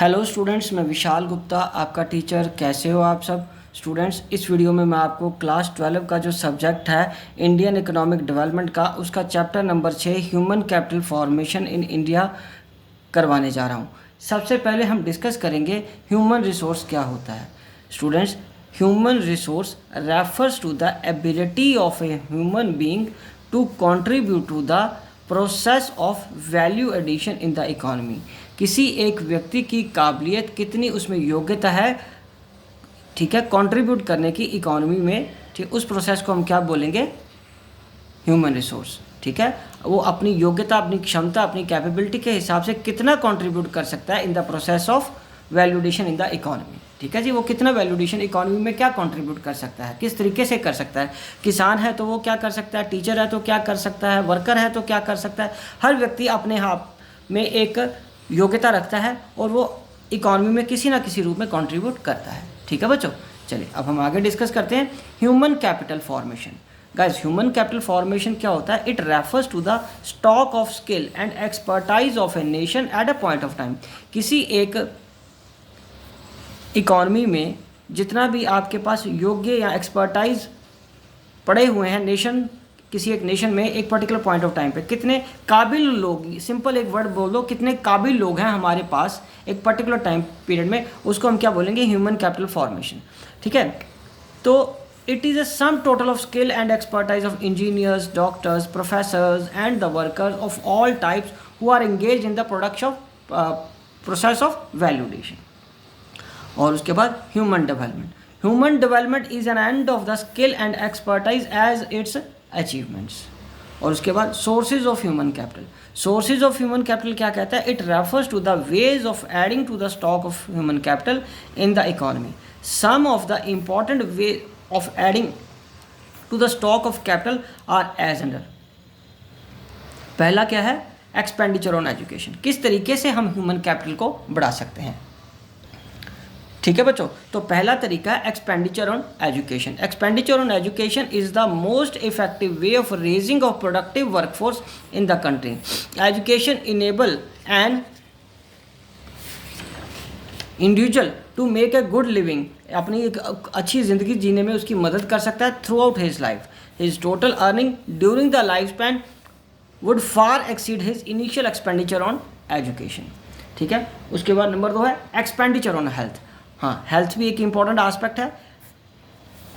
Hello students, मैं विशाल गुप्ता आपका teacher. कैसे हो आप सब स्टूडेंट्स। इस वीडियो में मैं आपको क्लास 12 का जो सब्जेक्ट है इंडियन इकोनॉमिक डेवलपमेंट का, उसका chapter number 6 human capital formation in India करवाने जा रहा हूँ। सबसे पहले हम डिस्कस करेंगे ह्यूमन रिसोर्स क्या होता है। Students, human resource refers to the ability of a human being to contribute to the process of value addition in the economy. किसी एक व्यक्ति की काबिलियत, कितनी उसमें योग्यता है, ठीक है, कंट्रीब्यूट करने की इकोनॉमी में, ठीक, उस प्रोसेस को हम क्या बोलेंगे, ह्यूमन रिसोर्स। ठीक है, वो अपनी योग्यता, अपनी क्षमता, अपनी कैपेबिलिटी के हिसाब से कितना कंट्रीब्यूट कर सकता है इन the process of value addition in the economy. ठीक है जी, वो कितना वैल्यूडेशन इकोनॉमी में क्या कंट्रीब्यूट कर सकता है, किस तरीके से कर सकता है। किसान है तो वो क्या कर सकता है, टीचर है तो क्या कर सकता है, वर्कर है तो क्या कर सकता है। हर व्यक्ति अपने आप में एक योग्यता रखता है और वो इकोनॉमी में किसी ना किसी रूप में कंट्रीब्यूट करता है। ठीक है बच्चों, चलिए अब हम आगे डिस्कस करते हैं human capital formation. Guys, human capital formation क्या होता है? It refers to the stock of skill and expertise of a nation at a point of time. किसी एक इकोनॉमी में जितना भी आपके पास योग्य या एक्सपर्टाइज पड़े हुए हैं, नेशन, किसी एक नेशन में एक पर्टिकुलर पॉइंट ऑफ टाइम पे कितने काबिल लोग, सिंपल एक वर्ड बोल दो, कितने काबिल लोग हैं हमारे पास एक पर्टिकुलर टाइम पीरियड में, उसको हम क्या बोलेंगे, ह्यूमन कैपिटल फॉर्मेशन। ठीक है, तो it is a sum total of skill and expertise of engineers, doctors, professors and the workers of all types who are engage in the process of value addition. और उसके बाद human development. Human development is an end of the skill and expertise as its achievements. और उसके बाद sources of human capital. Sources of human capital क्या कहता है? It refers to the ways of adding to the stock of human capital in the economy. Some of the important way of adding to the stock of capital are as under. पहला क्या है? Expenditure on education. किस तरीके से हम human capital को बढ़ा सकते हैं। ठीक है बच्चों, तो पहला तरीका है expenditure on education. Expenditure on education is the most effective way of raising of productive workforce in the country. Education enable an individual to make a good living. अपनी एक अच्छी ज़िंदगी जीने में उसकी मदद कर सकता है through out his life. His total earning during the life span would far exceed his initial expenditure on education. ठीक है, उसके बाद नंबर 2 है एक्सपेंडिचर ऑन हेल्थ। हाँ, हेल्थ भी एक इंपॉर्टेंट आस्पेक्ट है।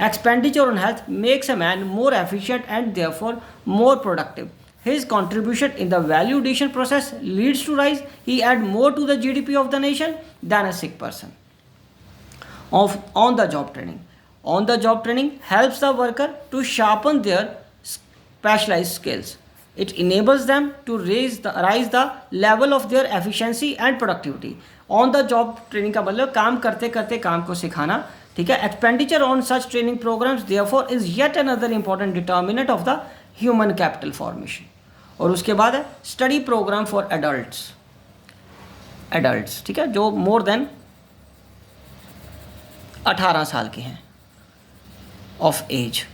Expenditure on health makes a man more efficient and therefore more productive. His contribution in the value addition process leads to rise. He add more to the GDP of the nation than a sick person. On the job training. On the job training helps the worker to sharpen their specialized skills. It enables them to rise the level of their efficiency and productivity. On the job training का मतलब काम करते करते काम को सिखाना। ठीक है, expenditure on such training programs therefore is yet another important determinant of the human capital formation. और उसके बाद है स्टडी प्रोग्राम फॉर एडल्ट्स। ठीक है, जो मोर देन 18 साल के हैं ऑफ एज।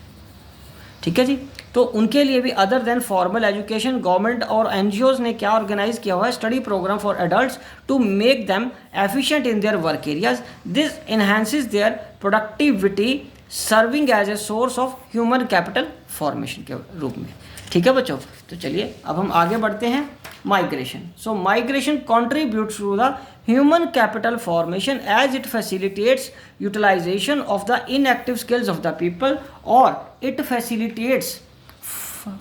ठीक है जी, तो उनके लिए भी other than formal education government और एनजीओज ने क्या ऑर्गेनाइज किया हुआ है? Study programme for adults to make them efficient in their work areas. This enhances their productivity serving as a source of human capital formation के रूप में। ठीक है बच्चों, तो चलिए अब हम आगे बढ़ते हैं। Migration. So migration contributes to the human capital formation as it facilitates utilization of the inactive skills of the people और it facilitates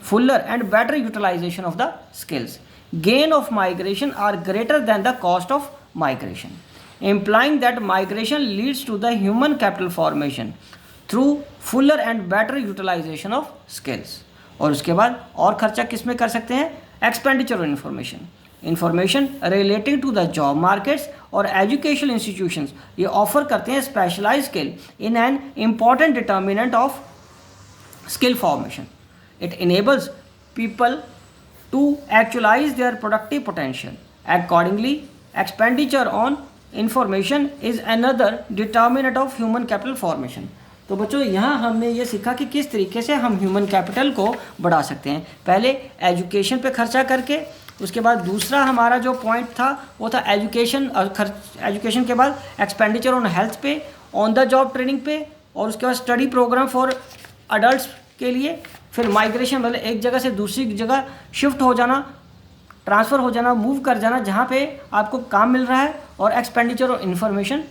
fuller and better utilization of the skills. Gain of migration are greater than the cost of migration, implying that migration leads to the human capital formation through fuller and better utilization of skills. और उसके बाद और खर्चा किस में कर सकते हैं? Expenditure on information relating to the job markets और एजुकेशनल इंस्टीट्यूशंस ये ऑफर करते हैं specialise skill in an important determinant of skill formation. It enables people to actualize their productive potential. Accordingly, expenditure on information is another determinant of human capital formation. तो बच्चों यहाँ हमने ये सीखा कि किस तरीके से हम ह्यूमन कैपिटल को बढ़ा सकते हैं। पहले एजुकेशन पे खर्चा करके, उसके बाद दूसरा हमारा जो पॉइंट था वो था एजुकेशन, एजुकेशन के बाद एक्सपेंडिचर ऑन हेल्थ पे, ऑन द जॉब ट्रेनिंग पे, और उसके बाद स्टडी प्रोग्राम फॉर अडल्ट के लिए, फिर माइग्रेशन मतलब एक जगह से दूसरी जगह शिफ्ट हो जाना, ट्रांसफ़र हो जाना, मूव कर जाना जहाँ पे आपको काम मिल रहा है, और एक्सपेंडिचर और इन्फॉर्मेशन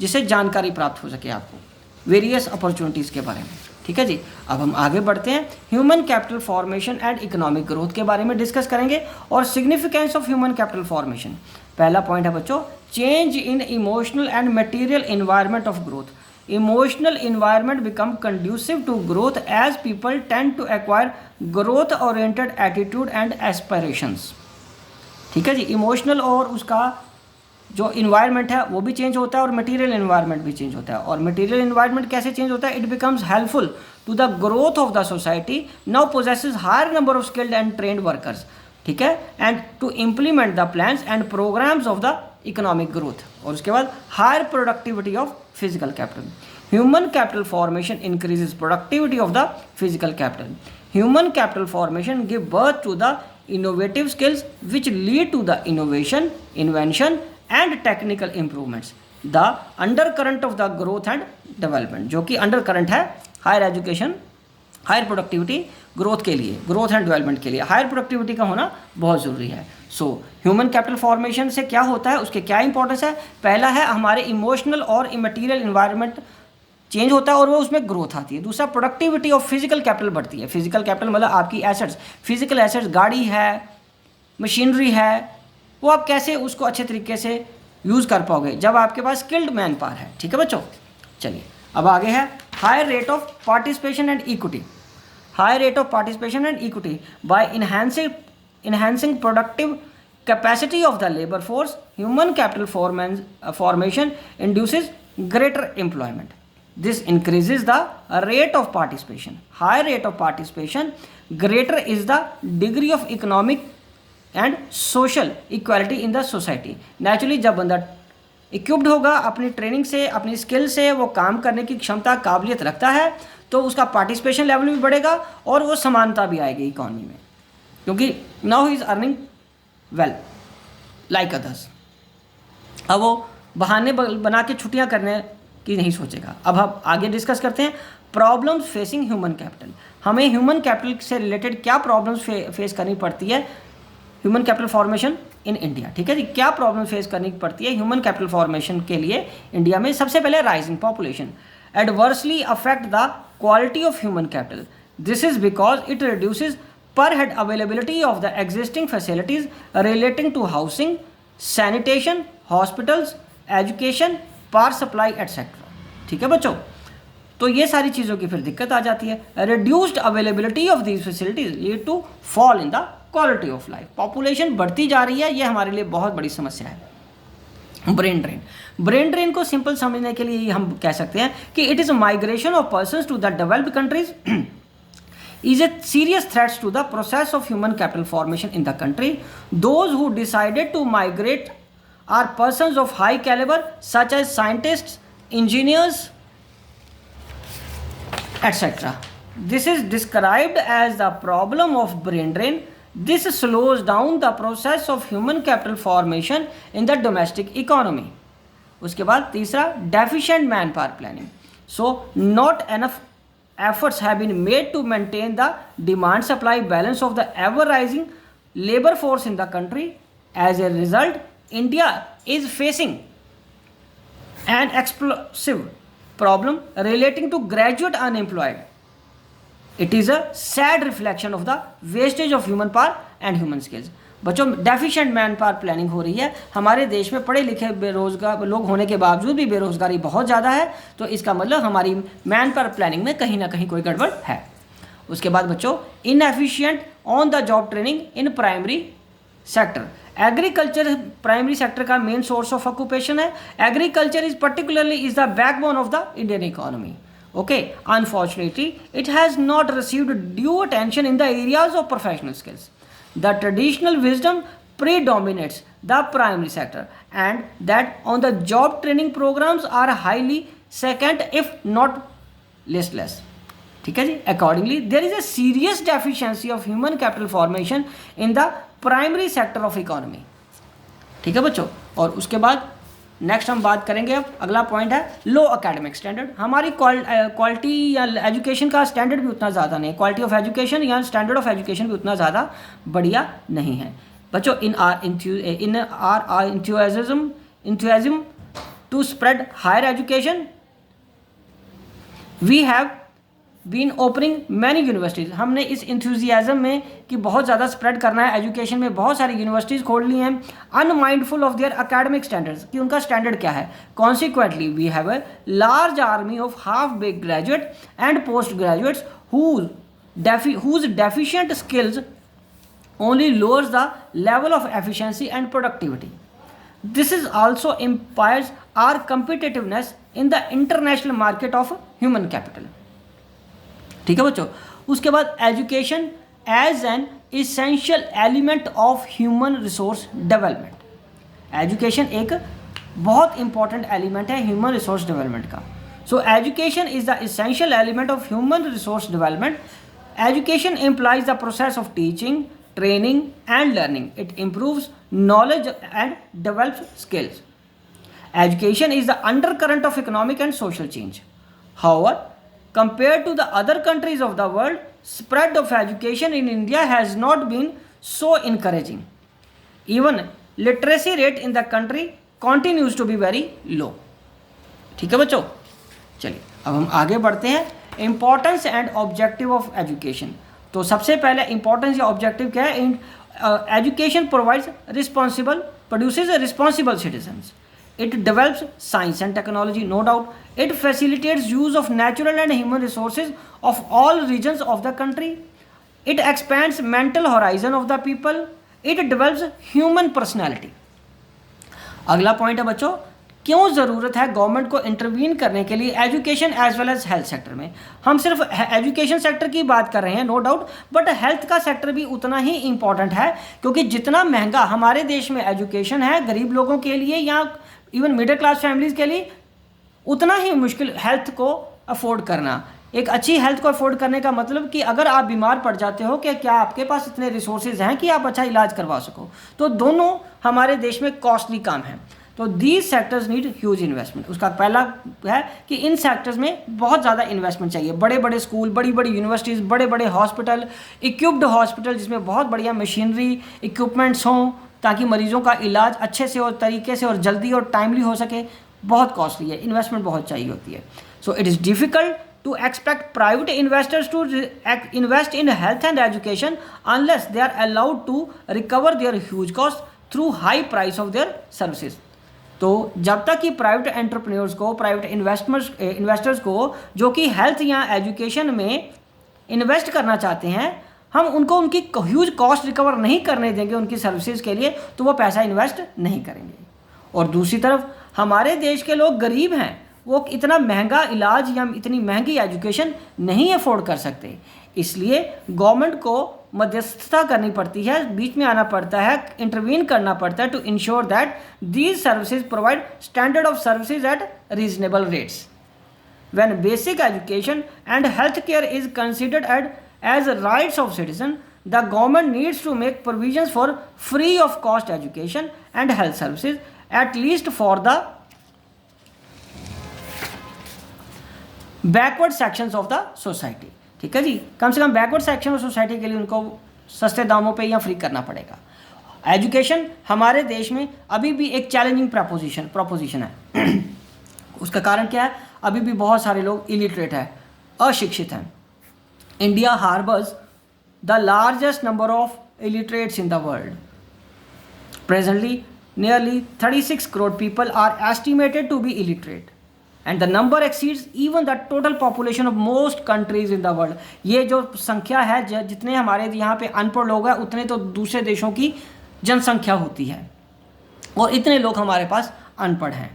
जिससे जानकारी प्राप्त हो सके आपको वेरियस अपॉर्चुनिटीज़ के बारे में। ठीक है जी, अब हम आगे बढ़ते हैं, human capital formation and economic growth के बारे में डिस्कस करेंगे, और significance of human capital formation. पहला पॉइंट है बच्चों, change in emotional and material environment of growth. Emotional environment become conducive to growth as people tend to acquire growth oriented attitude and aspirations। ठीक है जी, emotional और उसका जो environment है वो भी चेंज होता है, और मटेरियल इन्वायरमेंट भी चेंज होता है। और मटेरियल इन्वायरमेंट कैसे चेंज होता है? It becomes helpful to the growth of the society, now possesses higher number of skilled and trained workers. ठीक है, and to implement the plans and programmes of the economic growth. और उसके बाद higher productivity of physical capital. Human capital formation increases productivity of the physical capital. Human capital formation give birth to the innovative skills which lead to the innovation, invention and technical improvements, the undercurrent of the growth and development, जो कि undercurrent है higher education, higher productivity growth के लिए, growth and development के लिए higher productivity का होना बहुत ज़रूरी है। सो ह्यूमन कैपिटल फॉर्मेशन से क्या होता है, उसके क्या इंपॉर्टेंस है? पहला है हमारे इमोशनल और इमटेरियल इन्वायरमेंट चेंज होता है और वो उसमें ग्रोथ आती है। दूसरा, प्रोडक्टिविटी ऑफ फिजिकल कैपिटल बढ़ती है। फिजिकल कैपिटल मतलब आपकी एसेट्स, फिजिकल एसेट्स, गाड़ी है, मशीनरी है, वो आप कैसे उसको अच्छे तरीके से यूज़ कर पाओगे जब आपके पास स्किल्ड मैन पावर है। ठीक है बच्चों, चलिए अब आगे है higher rate of participation and equity. Higher rate of participation and equity by enhancing productive capacity of the labor force, human capital formation induces greater employment. This increases the rate of participation. Higher rate of participation, greater is the degree of economic and social equality in the society. Naturally जब बंदा equipped होगा, अपनी training से, अपनी skill से वो काम करने की क्षमता, काबिलियत रखता है, तो उसका पार्टिसिपेशन लेवल भी बढ़ेगा और वो समानता भी आएगी इकॉनमी में, क्योंकि now he is earning well like others. अब वो बहाने बना के छुट्टियां करने की नहीं सोचेगा। अब हम आगे डिस्कस करते हैं प्रॉब्लम्स फेसिंग ह्यूमन कैपिटल। हमें ह्यूमन कैपिटल से रिलेटेड क्या प्रॉब्लम्स फेस करनी पड़ती है human capital formation in India. ठीक है जी, क्या प्रॉब्लम फेस करनी पड़ती है ह्यूमन कैपिटल फॉर्मेशन के लिए इंडिया में? सबसे पहले rising population adversely affect the quality of human capital. This is because it reduces per head availability of the existing facilities relating to housing, sanitation, hospitals, education, power supply etc. ठीक है बच्चों, तो ये सारी चीज़ों की फिर दिक्कत आ जाती है। reduced availability of these facilities lead to fall in the quality of life. Population बढ़ती जा रही है, ये हमारे लिए बहुत बड़ी समस्या है। ब्रेन ड्रेन, ब्रेन ड्रेन को सिंपल समझने के लिए हम कह सकते हैं कि it is migration of persons to the developed countries is a serious threat to the process of human capital formation in the country. Those who decided to migrate are persons of high caliber such as scientists, engineers, etc. This is described as the problem of brain drain. This slows down the process of human capital formation in the domestic economy. उसके बाद तीसरा, deficient manpower planning. So not enough efforts have been made to maintain the demand supply balance of the ever rising labor force in the country. As a result, India is facing an explosive problem relating to graduate unemployed. It is a sad reflection of the wastage of human power and human skills. बच्चों, deficient man power planning हो रही है हमारे देश में। पढ़े लिखे बेरोजगार लोग होने के बावजूद भी बेरोजगारी बहुत ज़्यादा है, तो इसका मतलब हमारी मैन पावर प्लानिंग में कहीं ना कहीं कोई गड़बड़ है। उसके बाद बच्चों, inefficient on the job training in primary sector. Agriculture primary sector का मेन सोर्स ऑफ ऑक्यूपेशन है। Agriculture is particularly is the backbone of the Indian economy. Okay, unfortunately, it has not received due attention in the areas of professional skills. The traditional wisdom predominates the primary sector, and that on the job training programs are highly second if not listless. ठीक है जी, accordingly there is a serious deficiency of human capital formation in the primary sector of economy. ठीक है बच्चों, और उसके बाद next हम बात करेंगे, अब अगला पॉइंट है लो एकेडमिक स्टैंडर्ड। हमारी क्वालिटी या एजुकेशन का स्टैंडर्ड भी उतना ज़्यादा नहीं है, क्वालिटी ऑफ एजुकेशन या स्टैंडर्ड ऑफ एजुकेशन भी उतना ज़्यादा बढ़िया नहीं है बच्चों। इन are enthusiasm to spread higher education, we have been opening many universities। हमने इस इंथ्यूजियाज्म में कि बहुत ज़्यादा स्प्रेड करना है एजुकेशन में, बहुत सारी यूनिवर्सिटीज़ खोल ली हैं, unmindful of their academic standards, कि उनका स्टैंडर्ड क्या है। Consequently we have a large army of half bake graduate and post graduates whose deficient skills only lowers the level of efficiency and productivity. This is also impairs our competitiveness in the international market of human capital। ठीक है बच्चों, उसके बाद education as an essential element of human resource development. Education एक बहुत important element है human resource development का। So education is the essential element of human resource development. Education implies the process of teaching, training and learning. It improves knowledge and develops skills. Education is the undercurrent of economic and social change. However, compared to the other countries of the world, spread of education in India has not been so encouraging. Even literacy rate in the country continues to be very low। ठीक है बच्चों, चलिए अब हम आगे बढ़ते हैं। Importance and objective of education. तो सबसे पहले इम्पोर्टेंस या ऑब्जेक्टिव क्या है। Education provides produces responsible citizens. It develops science and technology, no doubt. It facilitates use of natural and human resources of all regions of the country. It expands mental horizon of the people. It develops human personality। अगला point है बच्चों, क्यों ज़रूरत है government को intervene करने के लिए education as well as health sector में। हम सिर्फ एजुकेशन सेक्टर की बात कर रहे हैं, नो डाउट, बट हेल्थ का सेक्टर भी उतना ही इम्पॉर्टेंट है, क्योंकि जितना महंगा हमारे देश में एजुकेशन है गरीब लोगों के लिए या इवन मिडिल क्लास फैमिलीज़ के लिए, उतना ही मुश्किल हेल्थ को अफोर्ड करना। एक अच्छी हेल्थ को अफोर्ड करने का मतलब कि अगर आप बीमार पड़ जाते हो कि क्या आपके पास इतने रिसोर्सेज हैं कि आप अच्छा इलाज करवा सको, तो दोनों हमारे देश में कॉस्टली काम है। तो these sectors need huge investment. उसका पहला है कि इन सेक्टर्स में बहुत ज़्यादा इन्वेस्टमेंट चाहिए। बड़े बड़े स्कूल, बड़ी बड़ी यूनिवर्सिटीज़, बड़े बड़े हॉस्पिटल, इक्विप्ड हॉस्पिटल जिसमें बहुत बढ़िया मशीनरी इक्विपमेंट्स हों ताकि मरीज़ों का इलाज अच्छे से और तरीके से और जल्दी और टाइमली हो सके, बहुत कॉस्टली है, इन्वेस्टमेंट बहुत चाहिए होती है। So it is difficult to expect private investors to invest in health and education unless they are allowed to recover their huge costs through high price of their services। तो जब तक कि private entrepreneurs को, private investors को जो कि health या education में इन्वेस्ट करना चाहते हैं, हम उनको उनकी ह्यूज कॉस्ट रिकवर नहीं करने देंगे उनकी सर्विसेज के लिए, तो वो पैसा इन्वेस्ट नहीं करेंगे। और दूसरी तरफ हमारे देश के लोग गरीब हैं, वो इतना महंगा इलाज या इतनी महंगी एजुकेशन नहीं अफोर्ड कर सकते, इसलिए गवर्नमेंट को मध्यस्थता करनी पड़ती है, बीच में आना पड़ता है, इंटरवीन करना पड़ता है to ensure that these services provide standard of services at reasonable rates. When basic education and health care is considered as rights of citizen, the government needs to make provisions for free of cost education and health services at least for the backward sections of the society. ठीक है जी, कम से कम backward section of society के लिए उनको सस्ते दामों पे या फ्री करना पड़ेगा। एजुकेशन हमारे देश में अभी भी एक चैलेंजिंग प्रोपोजिशन है। उसका कारण क्या है, अभी भी बहुत सारे लोग इलिटरेट हैं, अशिक्षित हैं। India harbours the largest number of illiterates in the world. Presently nearly 36 crore people are estimated to be illiterate and the number exceeds even the total population of most countries in the world। ये जो संख्या है, जितने हमारे यहाँ पे अनपढ़ लोग हैं उतने तो दूसरे देशों की जनसंख्या होती है, और इतने लोग हमारे पास अनपढ़ हैं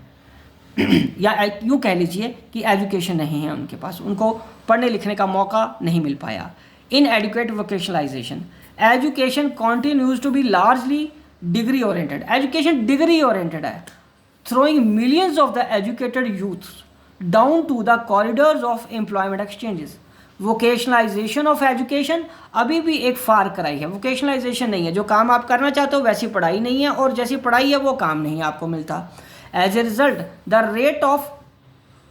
या यूँ कह लीजिए कि एजुकेशन नहीं है उनके पास, उनको पढ़ने लिखने का मौका नहीं मिल पाया। Inadequate vocationalisation. Education continues to be largely degree oriented. Education degree oriented है, throwing millions of the educated youths down to the corridors of employment exchanges vocationalisation of education अभी भी एक फार कराई है, वोकेशनलाइजेशन नहीं है, जो काम आप करना चाहते हो वैसी पढ़ाई नहीं है और जैसी पढ़ाई है वो काम नहीं आपको मिलता। As a result the rate of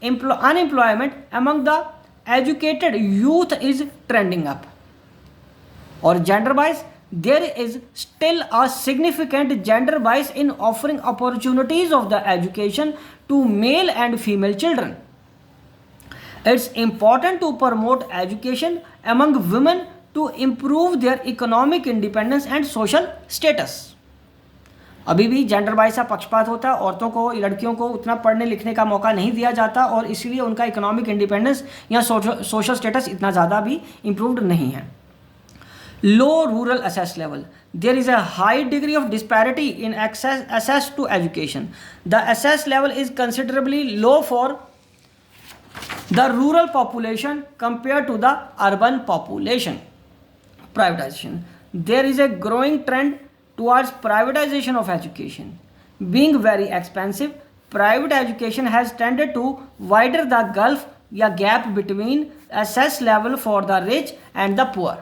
unemployment among the educated youth is trending up. और gender wise there is still a significant gender bias in offering opportunities of the education to male and female children. It's important to promote education among women to improve their economic independence and social status. अभी भी gender बाइस का पक्षपात होता है, औरतों को, लड़कियों को उतना पढ़ने लिखने का मौका नहीं दिया जाता और इसलिए उनका इकोनॉमिक इंडिपेंडेंस या सोशल स्टेटस इतना ज़्यादा भी इम्प्रूव्ड नहीं है। Low rural access level. There is a high degree of disparity in access to education. The access level is considerably low for the rural population compared to the urban population. Privatization. There is a growing trend towards privatization of education. Being very expensive, private education has tended to widen the gulf या gap between access level for the rich and the poor.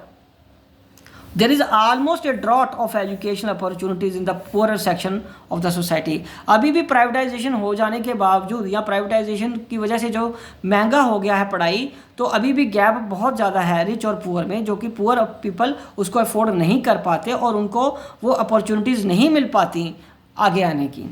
There is almost a drought of educational opportunities in the poorer section of the society. अभी भी privatisation हो जाने के बावजूद या privatisation की वजह से जो महंगा हो गया है पढ़ाई, तो अभी भी गैप बहुत ज़्यादा है रिच और पुअर में, जो कि पुअर पीपल उसको अफोर्ड नहीं कर पाते और उनको वो अपॉर्चुनिटीज़ नहीं मिल पाती आगे आने की।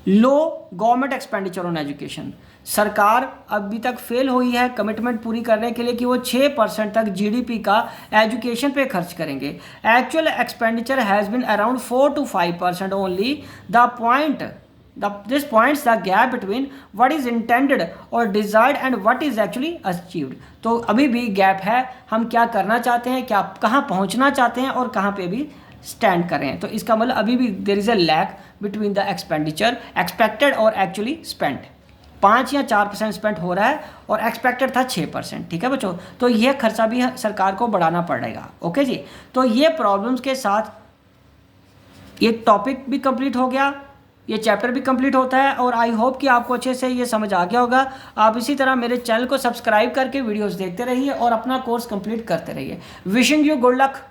लो गवर्नमेंट एक्सपेंडिचर ऑन एजुकेशन। सरकार अभी तक फेल हुई है कमिटमेंट पूरी करने के लिए कि वो 6% तक जीडीपी का एजुकेशन पे खर्च करेंगे। Actual expenditure has been around 4 to 5% only. This points the gap between what is intended और desired and what is actually achieved. तो अभी भी गैप है, हम क्या करना चाहते हैं, क्या कहाँ पहुँचना चाहते हैं और कहाँ पे भी स्टैंड करें। तो इसका मतलब अभी भी there is a lack between the expenditure expected और एक्चुअली स्पेंट। 5 या 4% स्पेंड हो रहा है और एक्सपेक्टेड था 6%। ठीक है बच्चों, तो ये खर्चा भी सरकार को बढ़ाना पड़ेगा। ओके जी, तो ये प्रॉब्लम्स के साथ ये टॉपिक भी कंप्लीट हो गया, ये चैप्टर भी कंप्लीट होता है और आई होप कि आपको अच्छे से ये समझ आ गया होगा। आप इसी तरह मेरे चैनल को सब्सक्राइब करके वीडियोस देखते रहिए और अपना कोर्स कंप्लीट करते रहिए। Wishing you good luck.